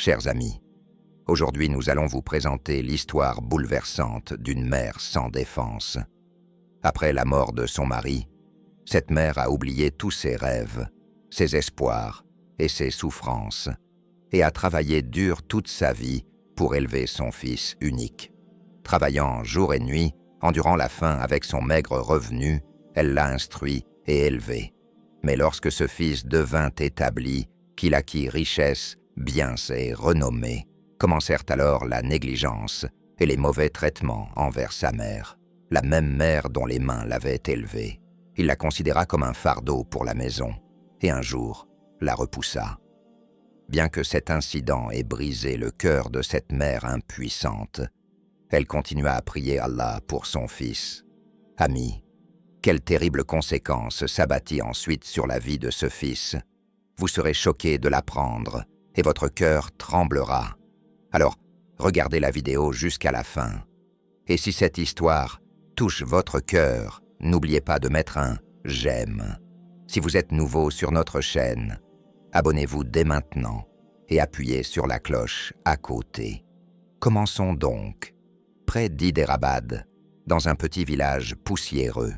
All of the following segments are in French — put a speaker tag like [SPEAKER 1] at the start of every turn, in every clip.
[SPEAKER 1] Chers amis, aujourd'hui nous allons vous présenter l'histoire bouleversante d'une mère sans défense. Après la mort de son mari, cette mère a oublié tous ses rêves, ses espoirs et ses souffrances, et a travaillé dur toute sa vie pour élever son fils unique. Travaillant jour et nuit, endurant la faim avec son maigre revenu, elle l'a instruit et élevé. Mais lorsque ce fils devint établi, qu'il acquit richesse, biens et renommée, commencèrent alors la négligence et les mauvais traitements envers sa mère, la même mère dont les mains l'avaient élevé. Il la considéra comme un fardeau pour la maison, et un jour la repoussa. Bien que cet incident ait brisé le cœur de cette mère impuissante, elle continua à prier Allah pour son fils. Amis, quelle terrible conséquence s'abattit ensuite sur la vie de ce fils. Vous serez choqués de l'apprendre, et votre cœur tremblera. Alors, regardez la vidéo jusqu'à la fin. Et si cette histoire touche votre cœur, n'oubliez pas de mettre un « j'aime ». Si vous êtes nouveau sur notre chaîne, abonnez-vous dès maintenant et appuyez sur la cloche à côté. Commençons donc. Près d'Hyderabad, dans un petit village poussiéreux,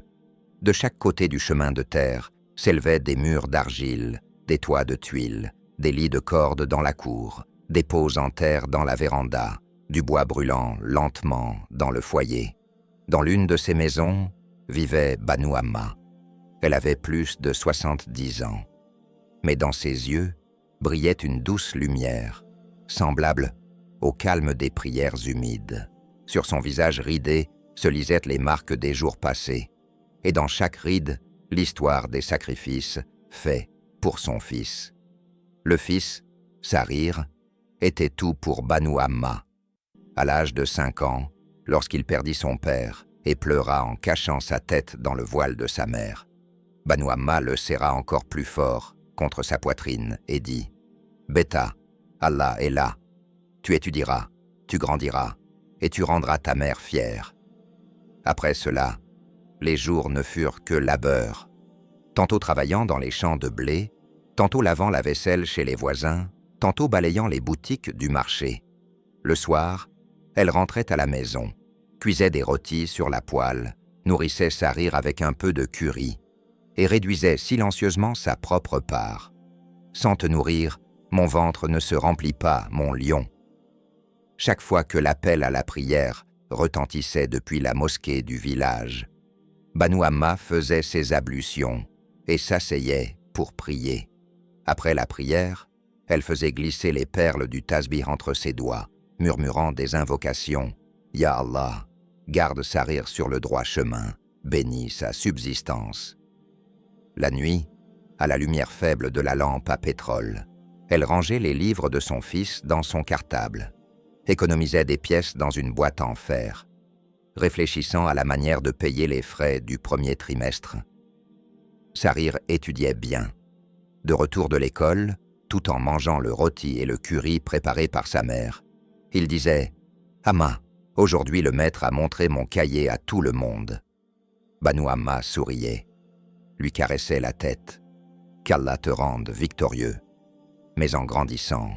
[SPEAKER 1] de chaque côté du chemin de terre s'élevaient des murs d'argile, des toits de tuiles, des lits de cordes dans la cour, des pots en terre dans la véranda, du bois brûlant lentement dans le foyer. Dans l'une de ces maisons vivait Banu Amma. Elle avait plus de 70 ans. Mais dans ses yeux brillait une douce lumière, semblable au calme des prières humides. Sur son visage ridé se lisaient les marques des jours passés, et dans chaque ride, l'histoire des sacrifices faits pour son fils. Le fils, Sarir, était tout pour Banu Amma. À l'âge de 5 ans, lorsqu'il perdit son père et pleura en cachant sa tête dans le voile de sa mère, Banu Amma le serra encore plus fort contre sa poitrine et dit « Beta, Allah est là. Tu étudieras, tu grandiras, et tu rendras ta mère fière. » Après cela, les jours ne furent que labeur, tantôt travaillant dans les champs de blé, tantôt lavant la vaisselle chez les voisins, tantôt balayant les boutiques du marché. Le soir, elle rentrait à la maison, cuisait des rôtis sur la poêle, nourrissait Sarir avec un peu de curry, et réduisait silencieusement sa propre part. « Sans te nourrir, mon ventre ne se remplit pas, mon lion. » Chaque fois que l'appel à la prière retentissait depuis la mosquée du village, Banu Amma faisait ses ablutions et s'asseyait pour prier. Après la prière, elle faisait glisser les perles du tasbih entre ses doigts, murmurant des invocations. « Ya Allah, garde Sarir sur le droit chemin, bénis sa subsistance. » La nuit, à la lumière faible de la lampe à pétrole, elle rangeait les livres de son fils dans son cartable, économisait des pièces dans une boîte en fer, réfléchissant à la manière de payer les frais du premier trimestre. Sarir étudiait bien. De retour de l'école, tout en mangeant le rôti et le curry préparés par sa mère, il disait « Amma, aujourd'hui le maître a montré mon cahier à tout le monde. » Banu Amma souriait, lui caressait la tête. « Qu'Allah te rende victorieux. » Mais en grandissant,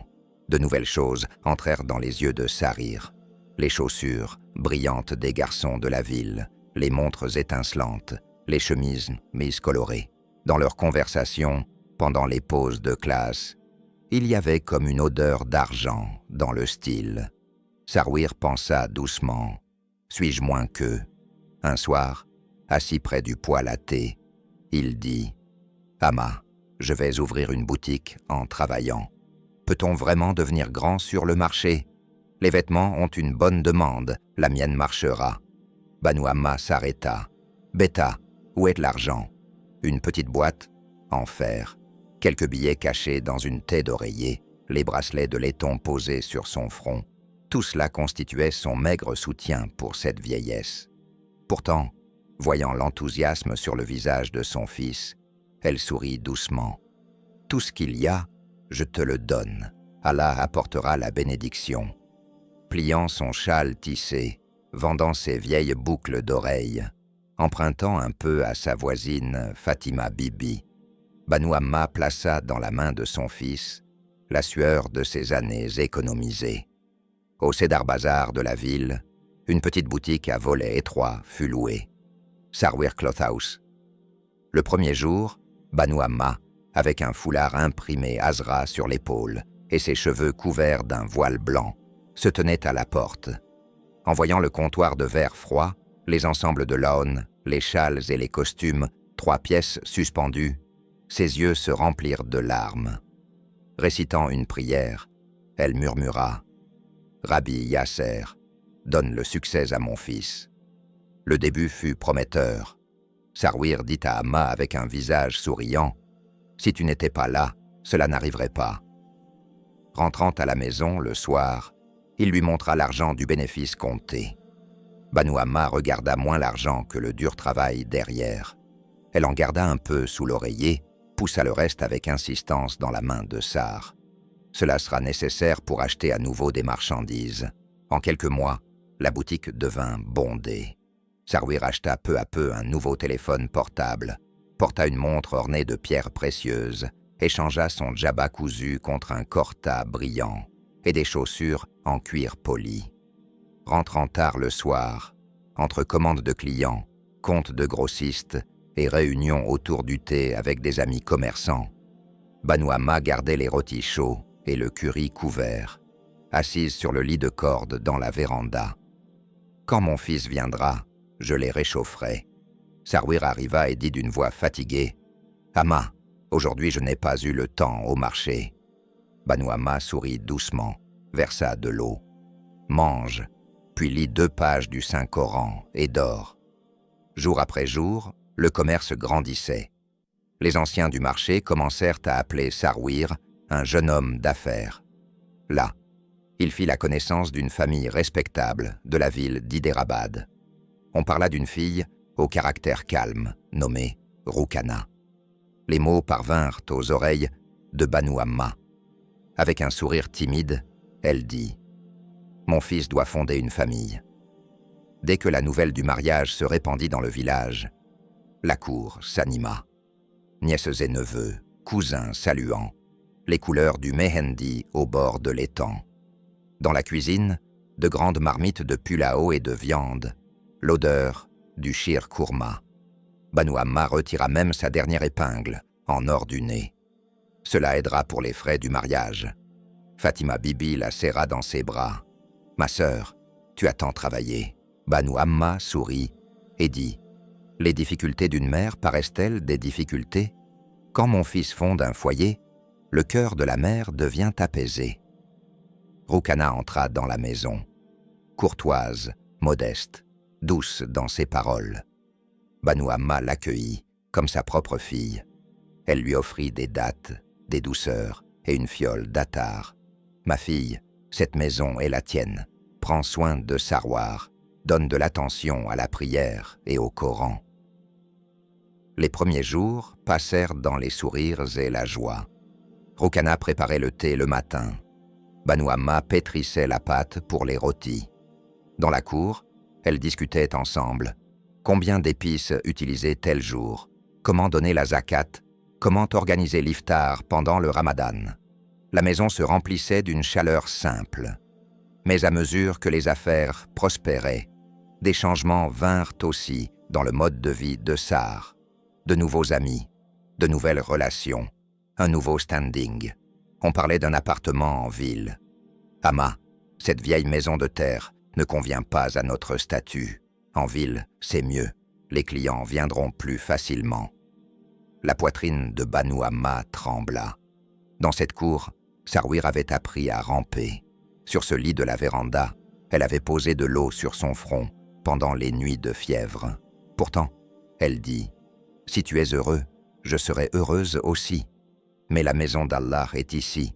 [SPEAKER 1] de nouvelles choses entrèrent dans les yeux de Sarir. Les chaussures brillantes des garçons de la ville, les montres étincelantes, les chemises mises colorées. Dans leurs conversations, pendant les pauses de classe, il y avait comme une odeur d'argent dans le style. Sarir pensa doucement « Suis-je moins qu'eux ?» Un soir, assis près du poêle à thé, il dit « Amma, je vais ouvrir une boutique en travaillant. Peut-on vraiment devenir grand sur le marché? Les vêtements ont une bonne demande, la mienne marchera. » Banu Amma s'arrêta. « Beta, où est l'argent? » Une petite boîte, en fer, quelques billets cachés dans une taie d'oreiller, les bracelets de laiton posés sur son front. Tout cela constituait son maigre soutien pour cette vieillesse. Pourtant, voyant l'enthousiasme sur le visage de son fils, elle sourit doucement. « Tout ce qu'il y a, je te le donne. Allah apportera la bénédiction. » Pliant son châle tissé, vendant ses vieilles boucles d'oreilles, empruntant un peu à sa voisine Fatima Bibi, Banu Amma plaça dans la main de son fils la sueur de ses années économisées. Au Cedar Bazar de la ville, une petite boutique à volets étroits fut louée. Sarwir Cloth House. Le premier jour, Banu Amma, avec un foulard imprimé Azra sur l'épaule et ses cheveux couverts d'un voile blanc, se tenait à la porte. En voyant le comptoir de verre froid, les ensembles de laine, les châles et les costumes, 3 pièces suspendues, ses yeux se remplirent de larmes. Récitant une prière, elle murmura « Rabbi Yasser, donne le succès à mon fils. » Le début fut prometteur. Sarwir dit à Amma avec un visage souriant « Si tu n'étais pas là, cela n'arriverait pas. » Rentrant à la maison le soir, il lui montra l'argent du bénéfice compté. Banu Amma regarda moins l'argent que le dur travail derrière. Elle en garda un peu sous l'oreiller, poussa le reste avec insistance dans la main de Sar. Cela sera nécessaire pour acheter à nouveau des marchandises. En quelques mois, la boutique devint bondée. Sarwir acheta peu à peu un nouveau téléphone portable, porta une montre ornée de pierres précieuses, échangea son djabba cousu contre un corta brillant et des chaussures en cuir poli. Rentrant tard le soir, entre commandes de clients, comptes de grossistes et réunions autour du thé avec des amis commerçants, Banu Amma gardait les rôtis chauds et le curry couvert, assise sur le lit de corde dans la véranda. Quand mon fils viendra, je les réchaufferai. Sarwir arriva et dit d'une voix fatiguée « Amma, aujourd'hui je n'ai pas eu le temps au marché. » Banu Amma sourit doucement, versa de l'eau. « Mange, puis lis 2 pages du Saint-Coran et dors. » Jour après jour, le commerce grandissait. Les anciens du marché commencèrent à appeler Sarwir un jeune homme d'affaires. Là, il fit la connaissance d'une famille respectable de la ville d'Hyderabad. On parla d'une fille au caractère calme, nommée Rukana. Les mots parvinrent aux oreilles de Banu Amma. Avec un sourire timide, elle dit « Mon fils doit fonder une famille. » Dès que la nouvelle du mariage se répandit dans le village, la cour s'anima. Nièces et neveux, cousins saluant, les couleurs du mehendi au bord de l'étang. Dans la cuisine, de grandes marmites de pulao et de viande, l'odeur du shir kurma. Banu Amma retira même sa dernière épingle, en or du nez. Cela aidera pour les frais du mariage. Fatima Bibi la serra dans ses bras. « Ma sœur, tu as tant travaillé. » Banu Amma sourit et dit « Les difficultés d'une mère paraissent-elles des difficultés? Quand mon fils fonde un foyer, le cœur de la mère devient apaisé. » Rukana entra dans la maison, courtoise, modeste, douce dans ses paroles. Banu Amma l'accueillit comme sa propre fille. Elle lui offrit des dattes, des douceurs et une fiole d'attar. « Ma fille, cette maison est la tienne. Prends soin de Sarwar. Donne de l'attention à la prière et au Coran. » Les premiers jours passèrent dans les sourires et la joie. Rukana préparait le thé le matin. Banu Amma pétrissait la pâte pour les rôtis. Dans la cour, elles discutaient ensemble. Combien d'épices utiliser tel jour? Comment donner la zakat? Comment organiser l'iftar pendant le ramadan? La maison se remplissait d'une chaleur simple. Mais à mesure que les affaires prospéraient, des changements vinrent aussi dans le mode de vie de Sar. De nouveaux amis, de nouvelles relations, un nouveau standing. On parlait d'un appartement en ville. « Amma, cette vieille maison de terre ne convient pas à notre statut. En ville, c'est mieux. Les clients viendront plus facilement. » La poitrine de Banu Amma trembla. Dans cette cour, Sarwir avait appris à ramper. Sur ce lit de la véranda, elle avait posé de l'eau sur son front pendant les nuits de fièvre. Pourtant, elle dit « Si tu es heureux, je serai heureuse aussi. Mais la maison d'Allah est ici.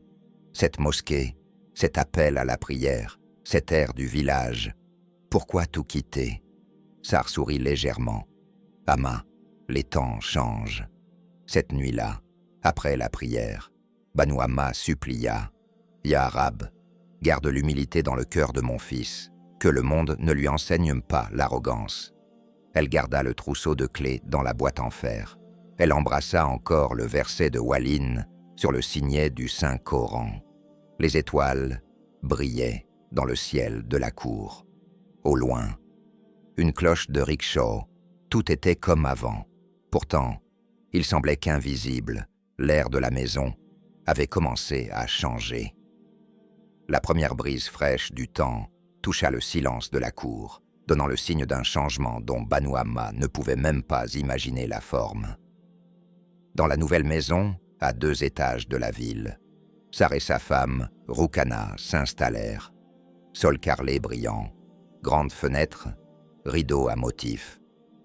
[SPEAKER 1] Cette mosquée, cet appel à la prière, cet air du village. Pourquoi tout quitter ?» Sar sourit légèrement. « Amma, les temps changent. » Cette nuit-là, après la prière, Banu Amma supplia « Ya Rab, garde l'humilité dans le cœur de mon fils, que le monde ne lui enseigne pas l'arrogance. » Elle garda le trousseau de clés dans la boîte en fer. Elle embrassa encore le verset de Walin sur le signet du Saint-Coran. Les étoiles brillaient dans le ciel de la cour. Au loin, une cloche de rickshaw, tout était comme avant. Pourtant, il semblait qu'invisible, l'air de la maison avait commencé à changer. La première brise fraîche du temps toucha le silence de la cour, donnant le signe d'un changement dont Banu Amma ne pouvait même pas imaginer la forme. Dans la nouvelle maison, à 2 étages de la ville, Sar et sa femme, Rukana, s'installèrent. Sol carrelé brillant, grandes fenêtres, rideaux à motifs,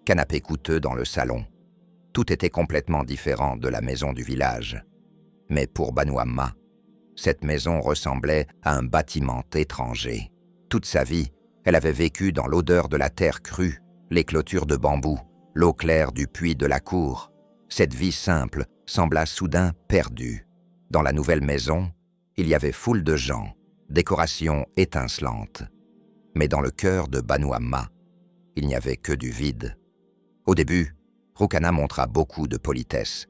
[SPEAKER 1] canapé coûteux dans le salon. Tout était complètement différent de la maison du village. Mais pour Banu Amma, cette maison ressemblait à un bâtiment étranger. Toute sa vie, elle avait vécu dans l'odeur de la terre crue, les clôtures de bambou, l'eau claire du puits de la cour. Cette vie simple sembla soudain perdue. Dans la nouvelle maison, il y avait foule de gens, décorations étincelantes. Mais dans le cœur de Banu Amma, il n'y avait que du vide. Au début, Rukana montra beaucoup de politesse.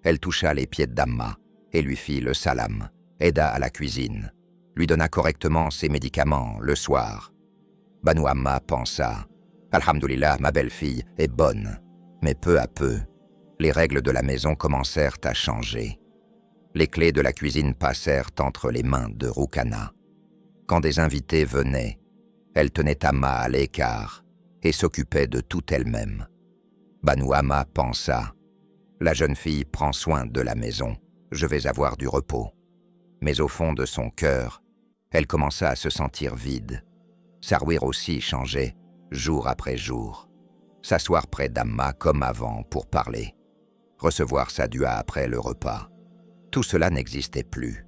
[SPEAKER 1] Elle toucha les pieds d'Amma et lui fit le salam, aida à la cuisine, lui donna correctement ses médicaments le soir. Banu Amma pensa « Alhamdulillah, ma belle-fille est bonne ». Mais peu à peu, les règles de la maison commencèrent à changer. Les clés de la cuisine passèrent entre les mains de Rukana. Quand des invités venaient, elle tenait Amma à l'écart et s'occupait de tout elle-même. Banu Amma pensa « La jeune fille prend soin de la maison, je vais avoir du repos ». Mais au fond de son cœur, elle commença à se sentir vide. Sarwir aussi changeait, jour après jour. S'asseoir près d'Amma comme avant pour parler. Recevoir sa dua après le repas. Tout cela n'existait plus.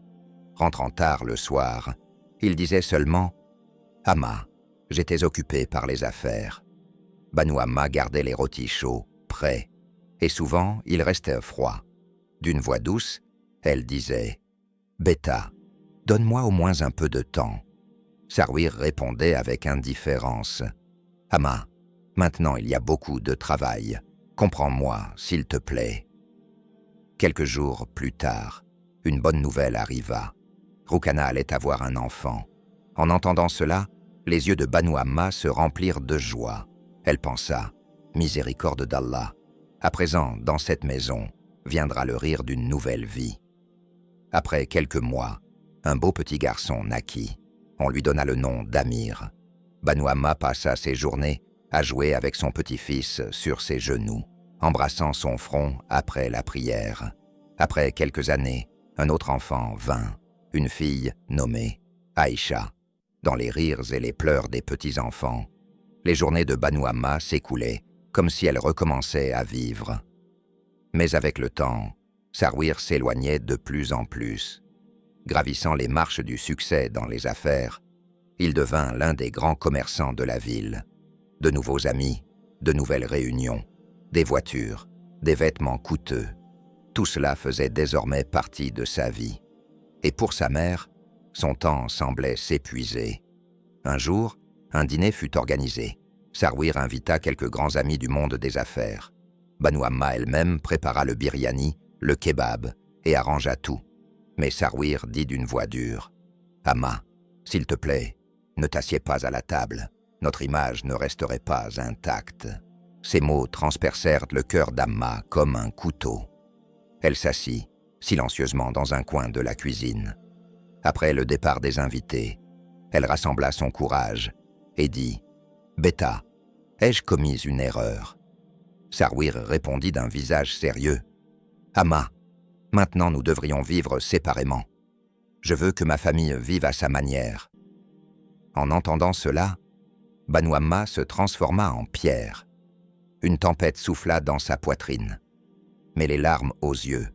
[SPEAKER 1] Rentrant tard le soir, il disait seulement « Amma, j'étais occupé par les affaires ». Banu Amma gardait les rôtis chauds, prêts, et souvent il restait froid. D'une voix douce, elle disait « Beta, donne-moi au moins un peu de temps ». Sarwir répondait avec indifférence « Amma, maintenant il y a beaucoup de travail. Comprends-moi, s'il te plaît. » Quelques jours plus tard, une bonne nouvelle arriva. Rukana allait avoir un enfant. En entendant cela, les yeux de Banu Amma se remplirent de joie. Elle pensa « Miséricorde d'Allah, à présent, dans cette maison, viendra le rire d'une nouvelle vie. » Après quelques mois, un beau petit garçon naquit. On lui donna le nom d'Amir. Banu Amma passa ses journées à jouer avec son petit-fils sur ses genoux, embrassant son front après la prière. Après quelques années, un autre enfant vint, une fille nommée Aïcha. Dans les rires et les pleurs des petits-enfants, les journées de Banu Amma s'écoulaient comme si elle recommençait à vivre. Mais avec le temps, Sarwir s'éloignait de plus en plus. Gravissant les marches du succès dans les affaires, il devint l'un des grands commerçants de la ville. De nouveaux amis, de nouvelles réunions, des voitures, des vêtements coûteux. Tout cela faisait désormais partie de sa vie. Et pour sa mère, son temps semblait s'épuiser. Un jour, un dîner fut organisé. Sarwir invita quelques grands amis du monde des affaires. Banu Amma elle-même prépara le biryani, le kebab, et arrangea tout. Mais Sarwir dit d'une voix dure « Amma, s'il te plaît, ne t'assieds pas à la table. Notre image ne resterait pas intacte. » Ces mots transpercèrent le cœur d'Amma comme un couteau. Elle s'assit, silencieusement dans un coin de la cuisine. Après le départ des invités, elle rassembla son courage et dit « Beta, ai-je commis une erreur ?» Sarwir répondit d'un visage sérieux « Amma, maintenant nous devrions vivre séparément. Je veux que ma famille vive à sa manière. » En entendant cela, Banu Amma se transforma en pierre. Une tempête souffla dans sa poitrine. Mais les larmes aux yeux,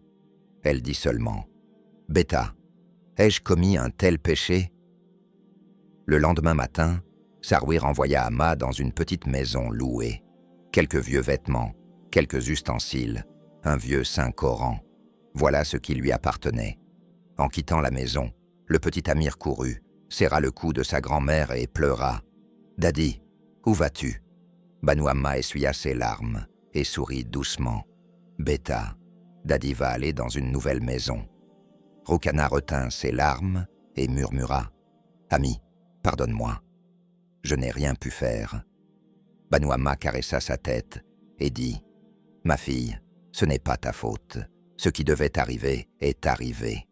[SPEAKER 1] elle dit seulement « Beta, ai-je commis un tel péché ?» Le lendemain matin, Sarwir envoya Amma dans une petite maison louée. Quelques vieux vêtements, quelques ustensiles, un vieux Saint-Coran. Voilà ce qui lui appartenait. En quittant la maison, le petit Amir courut, serra le cou de sa grand-mère et pleura. « Daddy, où vas-tu » Banu Amma essuya ses larmes et sourit doucement. « Beta, Daddy va aller dans une nouvelle maison. » Rukana retint ses larmes et murmura « Ami, pardonne-moi. Je n'ai rien pu faire. » Banu Amma caressa sa tête et dit « Ma fille, ce n'est pas ta faute. Ce qui devait arriver est arrivé. »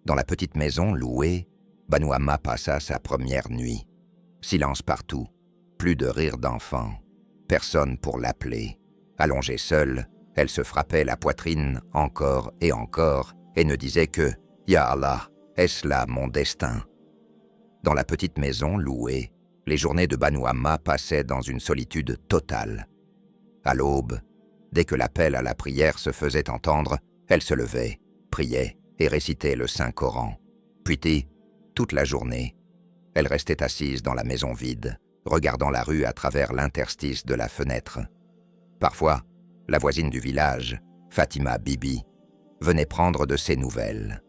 [SPEAKER 1] Dans la petite maison louée, Banu Amma passa sa première nuit. Silence partout, plus de rire d'enfant, personne pour l'appeler. Allongée seule, elle se frappait la poitrine encore et ne disait que « Ya Allah, est-ce là mon destin ?» Dans la petite maison louée, les journées de Banu Amma passaient dans une solitude totale. À l'aube, dès que l'appel à la prière se faisait entendre, elle se levait, priait et récitait le Saint-Coran. Puis, toute la journée, elle restait assise dans la maison vide, regardant la rue à travers l'interstice de la fenêtre. Parfois, la voisine du village, Fatima Bibi, venait prendre de ses nouvelles.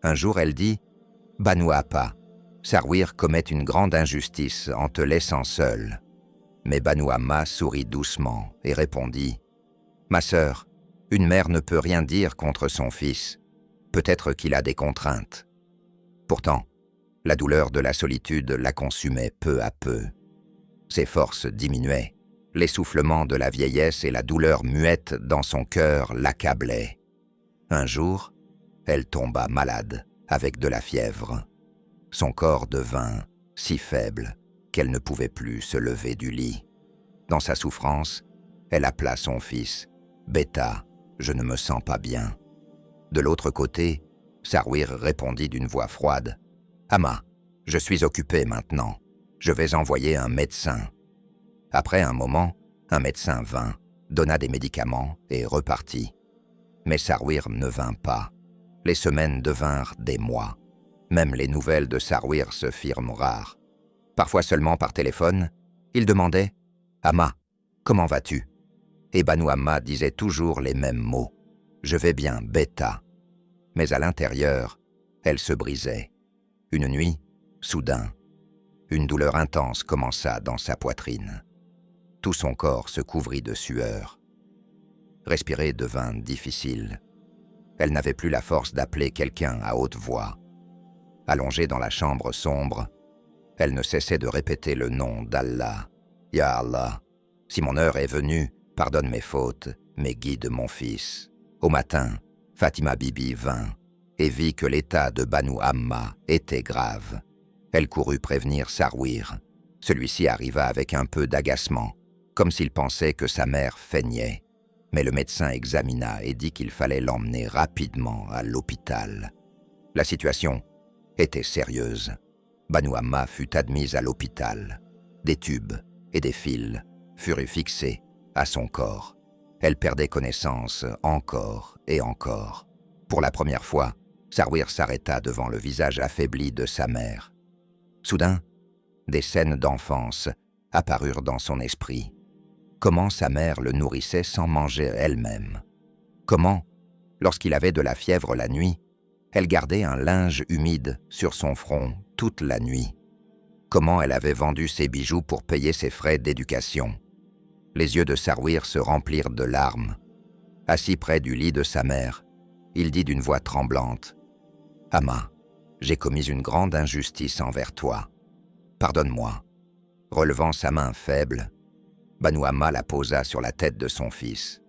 [SPEAKER 1] Un jour, elle dit « Banu Appa, Sarwir commet une grande injustice en te laissant seule. » Mais Banu Amma sourit doucement et répondit « Ma sœur, une mère ne peut rien dire contre son fils. Peut-être qu'il a des contraintes. » Pourtant, la douleur de la solitude la consumait peu à peu. Ses forces diminuaient. L'essoufflement de la vieillesse et la douleur muette dans son cœur l'accablaient. Un jour, elle tomba malade, avec de la fièvre. Son corps devint si faible qu'elle ne pouvait plus se lever du lit. Dans sa souffrance, elle appela son fils « Beta, je ne me sens pas bien. » De l'autre côté, Sarwir répondit d'une voix froide « Amma, je suis occupé maintenant. Je vais envoyer un médecin. » Après un moment, un médecin vint, donna des médicaments et repartit. Mais Sarwir ne vint pas. Les semaines devinrent des mois. Même les nouvelles de Sarwir se firent rares. Parfois seulement par téléphone, il demandait « Amma, comment vas-tu » Et Banu Amma disait toujours les mêmes mots « Je vais bien, Beta ». Mais à l'intérieur, elle se brisait. Une nuit, soudain, une douleur intense commença dans sa poitrine. Tout son corps se couvrit de sueur. Respirer devint difficile. Elle n'avait plus la force d'appeler quelqu'un à haute voix. Allongée dans la chambre sombre, elle ne cessait de répéter le nom d'Allah. « Ya Allah, si mon heure est venue, pardonne mes fautes, mais guide mon fils. » Au matin, Fatima Bibi vint et vit que l'état de Banu Amma était grave. Elle courut prévenir Sarwir. Celui-ci arriva avec un peu d'agacement, comme s'il pensait que sa mère feignait. Mais le médecin examina et dit qu'il fallait l'emmener rapidement à l'hôpital. La situation était sérieuse. Banu Amma fut admise à l'hôpital. Des tubes et des fils furent fixés à son corps. Elle perdait connaissance encore et encore. Pour la première fois, Sarwir s'arrêta devant le visage affaibli de sa mère. Soudain, des scènes d'enfance apparurent dans son esprit. Comment sa mère le nourrissait sans manger elle-même. Comment, lorsqu'il avait de la fièvre la nuit, elle gardait un linge humide sur son front toute la nuit. Comment elle avait vendu ses bijoux pour payer ses frais d'éducation. Les yeux de Sarwir se remplirent de larmes. Assis près du lit de sa mère, il dit d'une voix tremblante « Amma, j'ai commis une grande injustice envers toi. Pardonne-moi. » Relevant sa main faible, Banu Amma la posa sur la tête de son fils.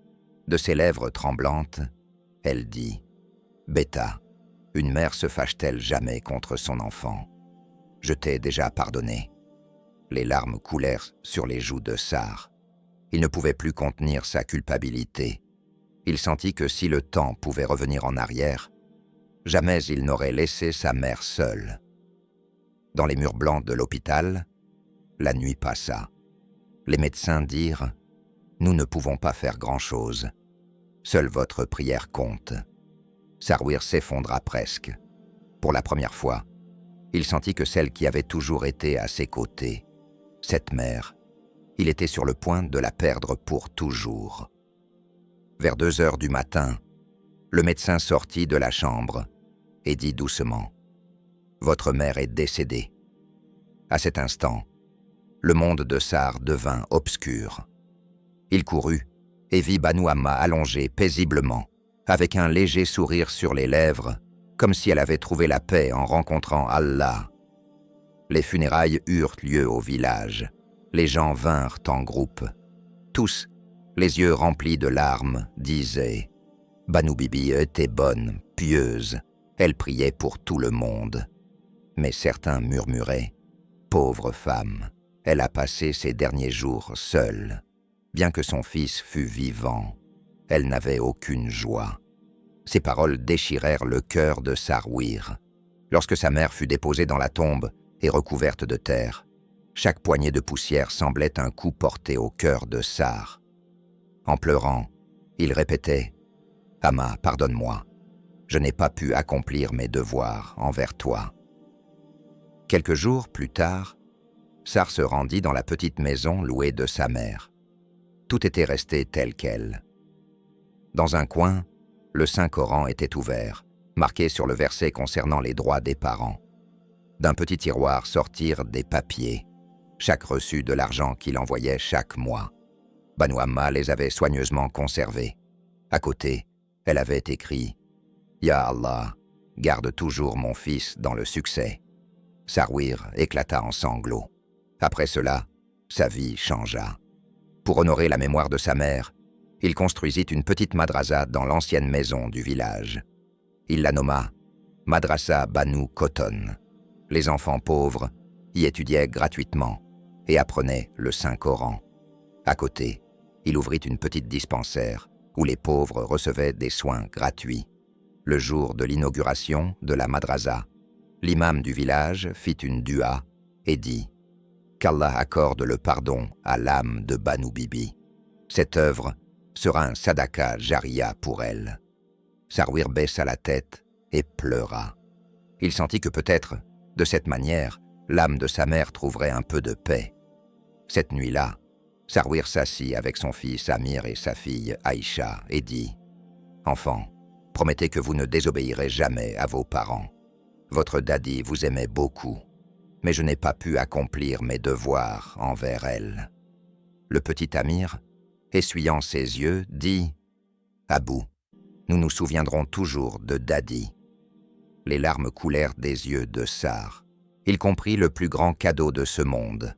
[SPEAKER 1] De ses lèvres tremblantes, elle dit « Beta, une mère se fâche-t-elle jamais contre son enfant? Je t'ai déjà pardonné. » Les larmes coulèrent sur les joues de Sar. Il ne pouvait plus contenir sa culpabilité. Il sentit que si le temps pouvait revenir en arrière, jamais il n'aurait laissé sa mère seule. Dans les murs blancs de l'hôpital, la nuit passa. Les médecins dirent « Nous ne pouvons pas faire grand-chose. Seule votre prière compte. » Sarwir s'effondra presque. Pour la première fois, il sentit que celle qui avait toujours été à ses côtés, cette mère, il était sur le point de la perdre pour toujours. Vers 2 heures du matin, le médecin sortit de la chambre et dit doucement « Votre mère est décédée. » À cet instant, le monde de Sar devint obscur. Il courut et vit Banu Amma allongé paisiblement, avec un léger sourire sur les lèvres, comme si elle avait trouvé la paix en rencontrant Allah. Les funérailles eurent lieu au village. Les gens vinrent en groupe. Tous, les yeux remplis de larmes, disaient « Banu Bibi était bonne, pieuse, elle priait pour tout le monde. » Mais certains murmuraient « Pauvre femme, elle a passé ses derniers jours seule. Bien que son fils fût vivant, elle n'avait aucune joie. » Ces paroles déchirèrent le cœur de Sarwir. Lorsque sa mère fut déposée dans la tombe et recouverte de terre, chaque poignée de poussière semblait un coup porté au cœur de Sar. En pleurant, il répétait « Amma, pardonne-moi, je n'ai pas pu accomplir mes devoirs envers toi. » Quelques jours plus tard, Sar se rendit dans la petite maison louée de sa mère. Tout était resté tel quel. Dans un coin, le Saint-Coran était ouvert, marqué sur le verset concernant les droits des parents. D'un petit tiroir sortirent des papiers, chaque reçu de l'argent qu'il envoyait chaque mois. Banu Amma les avait soigneusement conservés. À côté, elle avait écrit « Ya Allah, garde toujours mon fils dans le succès. » Sarwir éclata en sanglots. Après cela, sa vie changea. Pour honorer la mémoire de sa mère, il construisit une petite madrasa dans l'ancienne maison du village. Il la nomma Madrasa Banu Koton. Les enfants pauvres y étudiaient gratuitement et apprenaient le Saint-Coran. À côté, il ouvrit une petite dispensaire où les pauvres recevaient des soins gratuits. Le jour de l'inauguration de la madrasa, l'imam du village fit une dua et dit « Qu'Allah accorde le pardon à l'âme de Banu Bibi. Cette œuvre sera un sadaka jariya pour elle. » Sarwir baissa la tête et pleura. Il sentit que peut-être, de cette manière, l'âme de sa mère trouverait un peu de paix. Cette nuit-là, Sarwir s'assit avec son fils Amir et sa fille Aïcha et dit « Enfants, promettez que vous ne désobéirez jamais à vos parents. Votre daddy vous aimait beaucoup, mais je n'ai pas pu accomplir mes devoirs envers elle. » Le petit Amir, essuyant ses yeux, dit « Abou, nous nous souviendrons toujours de daddy. » Les larmes coulèrent des yeux de Sar. Il comprit le plus grand cadeau de ce monde.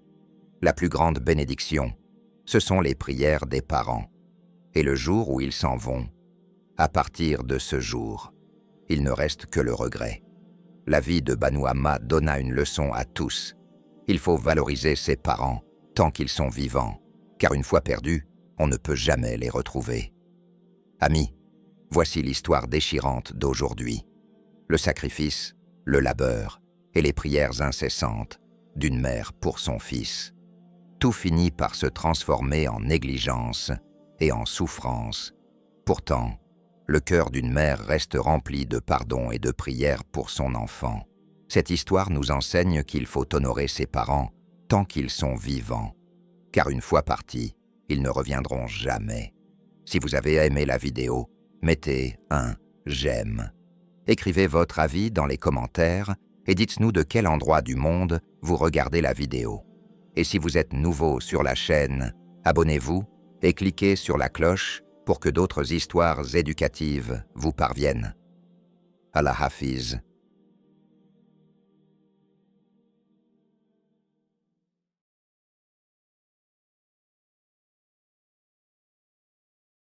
[SPEAKER 1] La plus grande bénédiction, ce sont les prières des parents. Et le jour où ils s'en vont, à partir de ce jour, il ne reste que le regret. La vie de Banu Amma donna une leçon à tous. Il faut valoriser ses parents tant qu'ils sont vivants, car une fois perdus, on ne peut jamais les retrouver. Amis, voici l'histoire déchirante d'aujourd'hui. Le sacrifice, le labeur et les prières incessantes d'une mère pour son fils. Tout finit par se transformer en négligence et en souffrance. Pourtant, le cœur d'une mère reste rempli de pardon et de prières pour son enfant. Cette histoire nous enseigne qu'il faut honorer ses parents tant qu'ils sont vivants, car une fois partis, ils ne reviendront jamais. Si vous avez aimé la vidéo, mettez un j'aime. Écrivez votre avis dans les commentaires et dites-nous de quel endroit du monde vous regardez la vidéo. Et si vous êtes nouveau sur la chaîne, abonnez-vous et cliquez sur la cloche pour que d'autres histoires éducatives vous parviennent. Allah Hafiz.